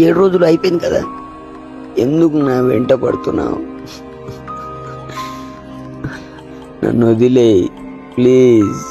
ఏడు రోజులు అయిపోయింది కదా, ఎందుకు నా వెంట పడుతున్నావు? నన్ను వదిలే ప్లీజ్.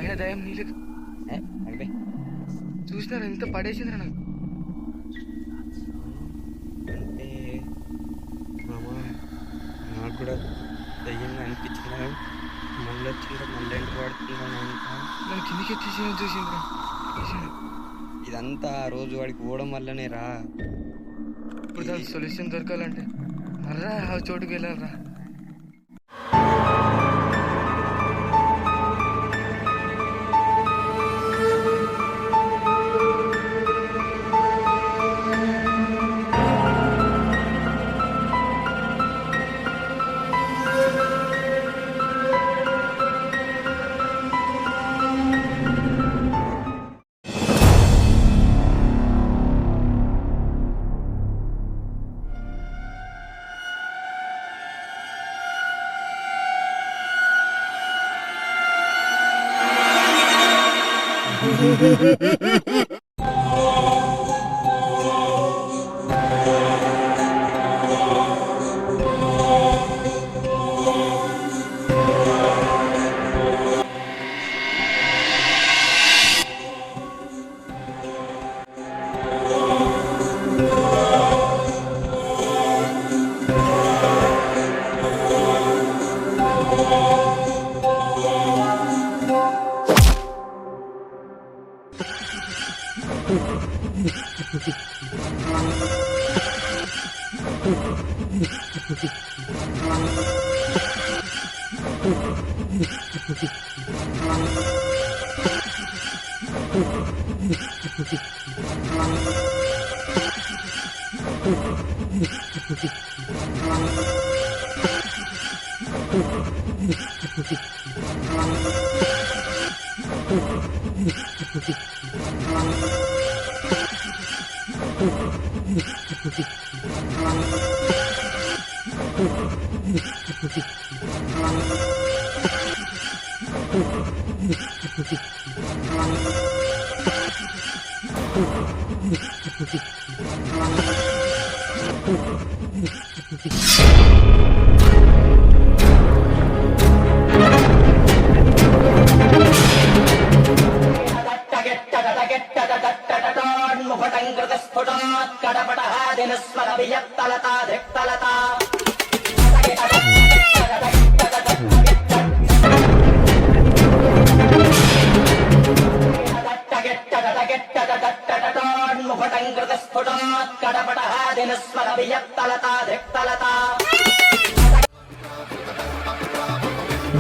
అయినా దయం నీళ్ళకి చూసినారు ఎంత పడేసిందిరా నాకు. అంటే మామ నాకు కూడా దయ్యంగా అనిపించింది. మళ్ళీ వచ్చిందా మళ్ళీ ఎంట పడుతుందా నన్ను కిందికి ఎత్తేసి చూసిందిరా. ఇదంతా ఆ రోజు వాడికి పోవడం వల్లనే రా. ఇప్పుడు దానికి సొల్యూషన్ దొరకాలంటే మర్రా ఆ చోటుకి వెళ్ళాలరా.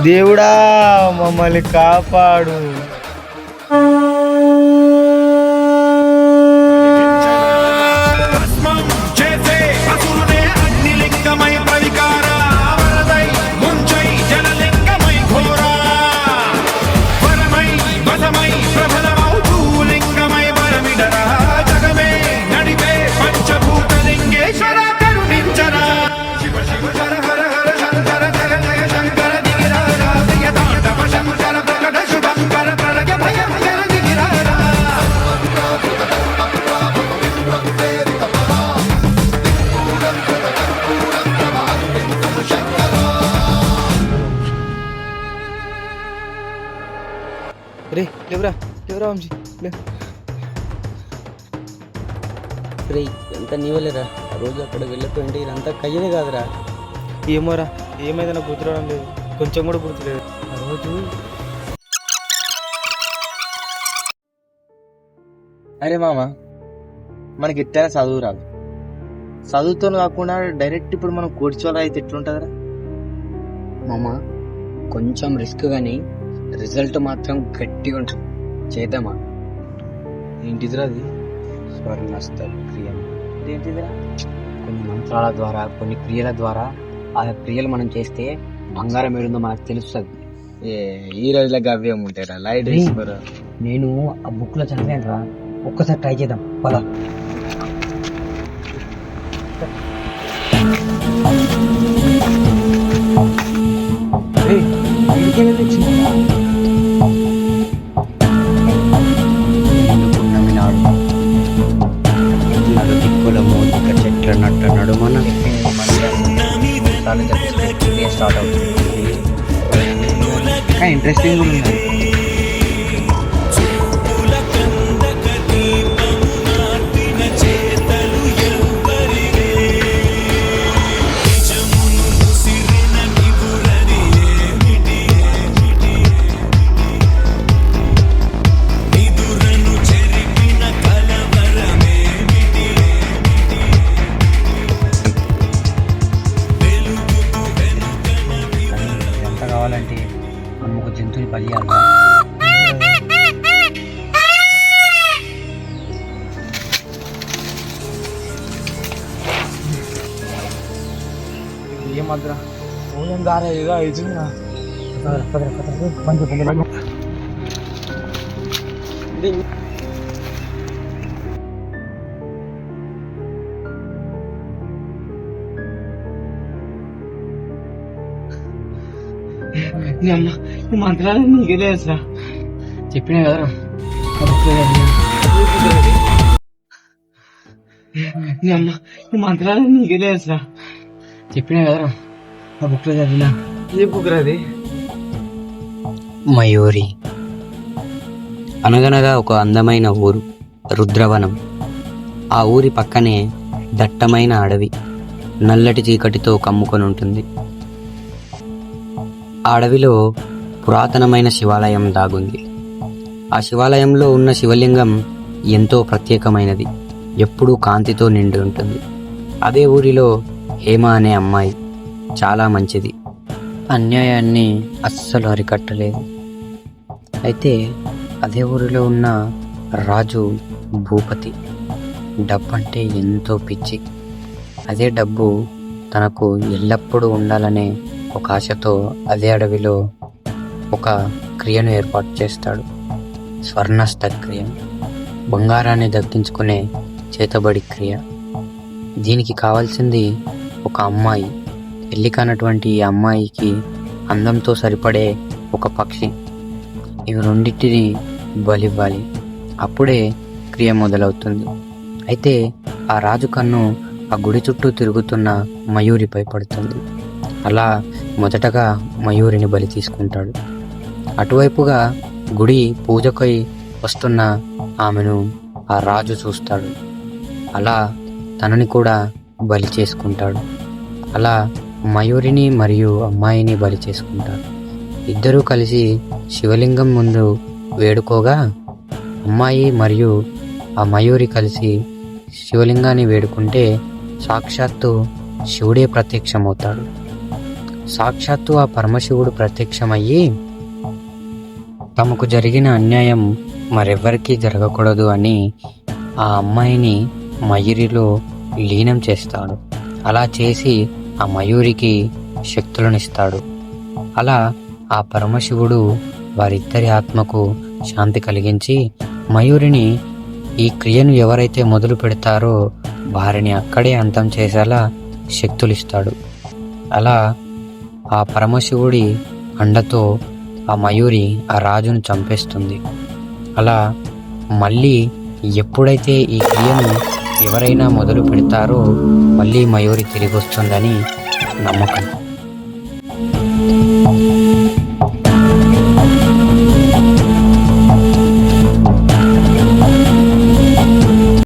దేవుడా మమ్మల్ని కాపాడు. రే లేవురా లేవురా వంశీ లే. రే ఎంత నీవలేరా ఆ రోజు అక్కడ వెళ్ళిపోయింటే ఇదంతా కయ్యదే కాదురా. ఏమోరా ఏమైంది నాకు గుర్తురావడం లేదు, కొంచెం కూడా గుర్తులేదు. ఆ రోజు అరే మామ, మనకి ఎట్టైనా చదువు రాదు. చదువుతో కాకుండా డైరెక్ట్ ఇప్పుడు మనం కూర్చోవాలి అయితే ఎట్లుంటుందిరా మామ? కొంచెం రిస్క్ కానీ రిజల్ట్ మాత్రం గట్టిగా ఉంటుంది. చేద్దామా? ఏంటిదిరా అది? స్వర్ణస్త క్రియ. ఏంటిదిరా? కొన్ని మంత్రాల ద్వారా, కొన్ని క్రియల ద్వారా ఆ క్రియలు మనం చేస్తే బంగారం ఏడుందో మనకు తెలుస్తుంది. ఈ రోజుల గవ్యం ఉంటాయిరా, లైట్ వేసుకోరా. నేను ఆ బుక్ లో చదివాను రా, ఒక్కసారి ట్రై చేద్దాం పదా. దిక్కుల మోదిక చెట్ల నట్ట నడుమన స్టార్ట్ అవుతుంది. ఇంట్రెస్టింగ్ ఉంది. కావాలంటే మనం ఒక జంతువుని బలియాలి. ఏమద్రా ఓం దారా ఏదో అవుతుందా? ఈ మంత్రాలు నీకే తెలుసా? చెప్పినా కదరా ఈ మంత్రాలు నీకే తెలుసా? చెప్పినా కదరా ఆ బుక్ లో చదివినా. ఏ బుక్ రాది? మయూరి. అనగనగా ఒక అందమైన ఊరు, రుద్రవనం. ఆ ఊరి పక్కనే దట్టమైన అడవి నల్లటి చీకటితో కమ్ముకొని ఉంటుంది. ఆ అడవిలో పురాతనమైన శివాలయం దాగుంది. ఆ శివాలయంలో ఉన్న శివలింగం ఎంతో ప్రత్యేకమైనది, ఎప్పుడూ కాంతితో నిండి ఉంటుంది. అదే ఊరిలో హేమ అనే అమ్మాయి చాలా మంచిది, అన్యాయాన్ని అస్సలు అరికట్టలేదు. అయితే అదే ఊరిలో ఉన్న రాజు భూపతి డబ్బంటే ఎంతో పిచ్చి. అదే డబ్బు తనకు ఎల్లప్పుడూ ఉండాలనే ఒక ఆశతో అదే అడవిలో ఒక క్రియను ఏర్పాటు చేస్తాడు, స్వర్ణస్త క్రియ. బంగారాన్ని దక్కించుకునే చేతబడి క్రియ. దీనికి కావాల్సింది ఒక అమ్మాయి. పెళ్లి కానటువంటి ఈ అమ్మాయికి అందంతో సరిపడే ఒక పక్షి. ఇవి రెండింటిని బలివ్వాలి, అప్పుడే క్రియ మొదలవుతుంది. అయితే ఆ రాజు కన్ను ఆ గుడి చుట్టూ తిరుగుతున్న మయూరిపై పడుతుంది. అలా మొదటగా మయూరిని బలి తీసుకుంటాడు. అటువైపుగా గుడి పూజకై వస్తున్న ఆమెను ఆ రాజు చూస్తాడు. అలా తనని కూడా బలి చేసుకుంటాడు. అలా మయూరిని మరియు అమ్మాయిని బలి చేసుకుంటారు. ఇద్దరూ కలిసి శివలింగం ముందు వేడుకోగా అమ్మాయి మరియు ఆ మయూరి కలిసి శివలింగాన్ని వేడుకుంటే సాక్షాత్తు శివుడే ప్రత్యక్షమవుతాడు. సాక్షాత్తు ఆ పరమశివుడు ప్రత్యక్షమయ్యి తమకు జరిగిన అన్యాయం మరెవ్వరికీ జరగకూడదు అని ఆ అమ్మాయిని మయూరిలో లీనం చేస్తాడు. అలా చేసి ఆ మయూరికి శక్తులనిస్తాడు. అలా ఆ పరమశివుడు వారిద్దరి ఆత్మకు శాంతి కలిగించి మయూరిని ఈ క్రియను ఎవరైతే మొదలు పెడతారో వారిని అక్కడే అంతం చేసేలా శక్తులిస్తాడు. అలా ఆ పరమశివుడి అండతో ఆ మయూరి ఆ రాజును చంపేస్తుంది. అలా మళ్ళీ ఎప్పుడైతే ఈ క్రియను ఎవరైనా మొదలు పెడతారో మళ్ళీ మయూరి తిరిగి వస్తుందని నమ్మకం.